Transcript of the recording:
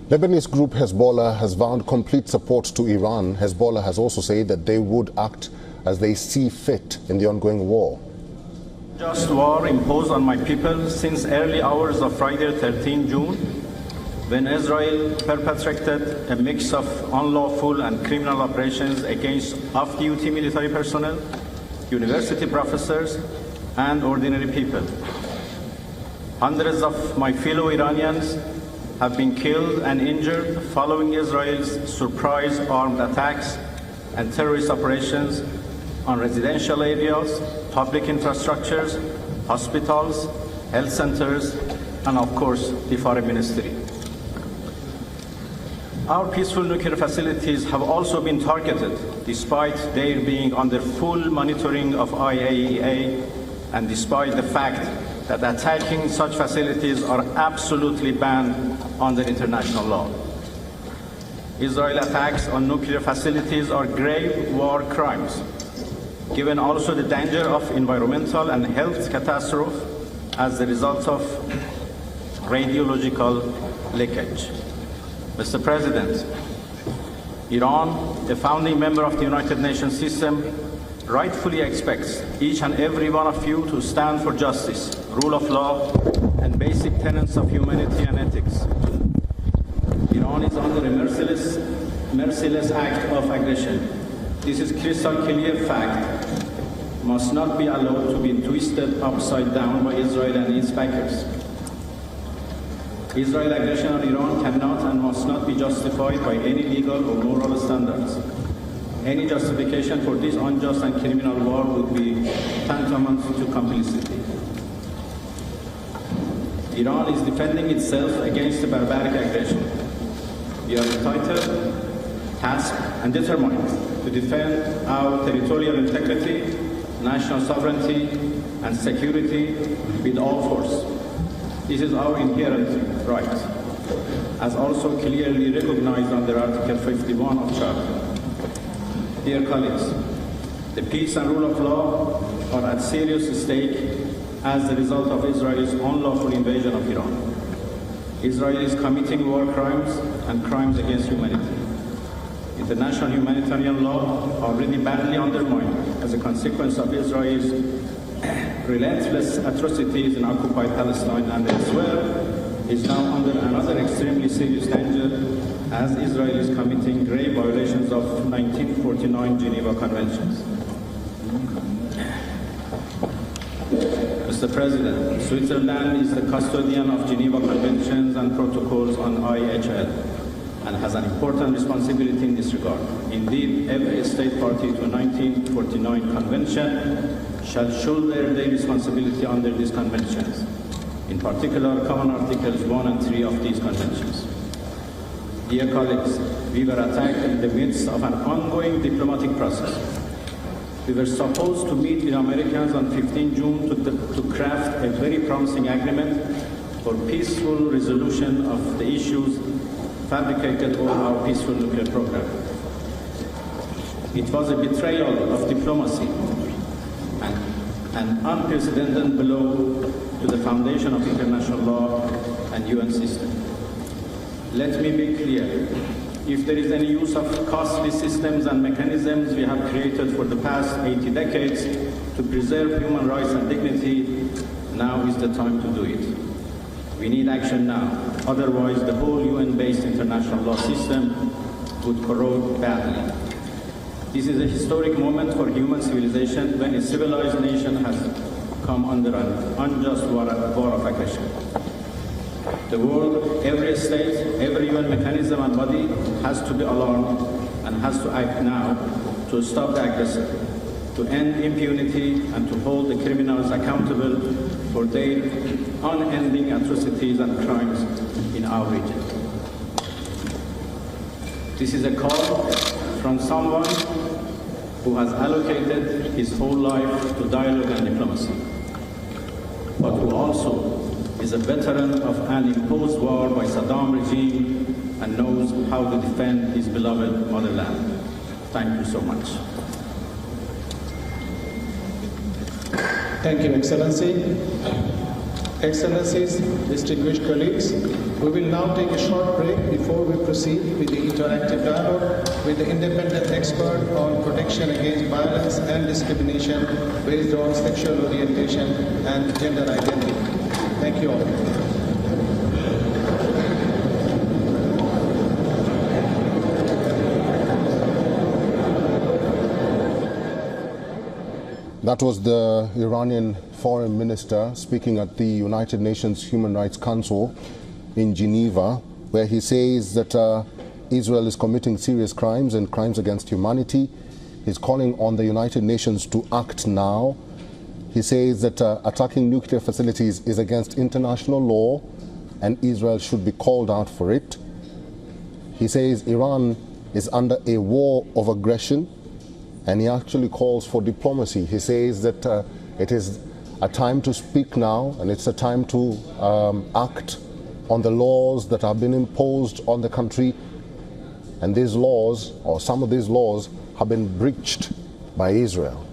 Lebanese group Hezbollah has vowed complete support to Iran. Hezbollah has also said that they would act as they see fit in the ongoing war. Just war imposed on my people since early hours of Friday 13 June, when Israel perpetrated a mix of unlawful and criminal operations against off-duty military personnel, university professors, and ordinary people. Hundreds of my fellow Iranians have been killed and injured following Israel's surprise armed attacks and terrorist operations on residential areas, public infrastructures, hospitals, health centers, and of course, the Foreign Ministry. Our peaceful nuclear facilities have also been targeted, despite their being under full monitoring of IAEA, and despite the fact that attacking such facilities are absolutely banned under international law. Israel attacks on nuclear facilities are grave war crimes, given also the danger of environmental and health catastrophe as the result of radiological leakage. Mr. President, Iran, a founding member of the United Nations system, rightfully expects each and every one of you to stand for justice, rule of law, and basic tenets of humanity and ethics. Iran is under a merciless act of aggression. This is crystal clear fact, must not be allowed to be twisted upside down by Israel and its backers. Israel aggression on Iran cannot and must not be justified by any legal or moral standards. Any justification for this unjust and criminal war would be tantamount to complicity. Iran is defending itself against the barbaric aggression. We are entitled, tasked, and determined to defend our territorial integrity, national sovereignty, and security with all force. This is our inherent right, as also clearly recognized under Article 51 of Charter. Dear colleagues, the peace and rule of law are at serious stake as a result of Israel's unlawful invasion of Iran. Israel is committing war crimes and crimes against humanity. International humanitarian law, already badly undermined as a consequence of Israel's relentless atrocities in occupied Palestine and elsewhere, is now under another extremely serious danger as Israel is committing grave violations of 1949 Geneva Conventions. Mr. President, Switzerland is the custodian of Geneva Conventions and protocols on IHL and has an important responsibility in this regard. Indeed, every state party to 1949 Convention shall shoulder their responsibility under these conventions, in particular common articles 1 and 3 of these conventions. Dear colleagues, we were attacked in the midst of an ongoing diplomatic process. We were supposed to meet with Americans on 15 June to craft a very promising agreement for peaceful resolution of the issues fabricated over our peaceful nuclear program. It was a betrayal of diplomacy and an unprecedented blow to the foundation of international law and UN system. Let me be clear. If there is any use of costly systems and mechanisms we have created for the past 80 decades to preserve human rights and dignity, now is the time to do it. We need action now. Otherwise, the whole UN-based international law system would corrode badly. This is a historic moment for human civilization when a civilized nation has come under an unjust war of aggression. The world, every state, every UN mechanism and body has to be alarmed and has to act now to stop the aggressor, to end impunity and to hold the criminals accountable for their unending atrocities and crimes in our region. This is a call from someone who has allocated his whole life to dialogue and diplomacy, but who also is a veteran of an imposed war by Saddam regime and knows how to defend his beloved motherland. Thank you so much. Thank you, Excellency. Excellencies, distinguished colleagues, we will now take a short break before proceed with the interactive dialogue with the independent expert on protection against violence and discrimination based on sexual orientation and gender identity. Thank you all. That was the Iranian foreign minister speaking at the United Nations Human Rights Council in Geneva, where he says that Israel is committing serious crimes and crimes against humanity. He's calling on the United Nations to act now. He says that attacking nuclear facilities is against international law and Israel should be called out for it. He says Iran is under a war of aggression, and he actually calls for diplomacy. He says that it is a time to speak now, and it's a time to act on the laws that have been imposed on the country. And these laws, or some of these laws, have been breached by Israel.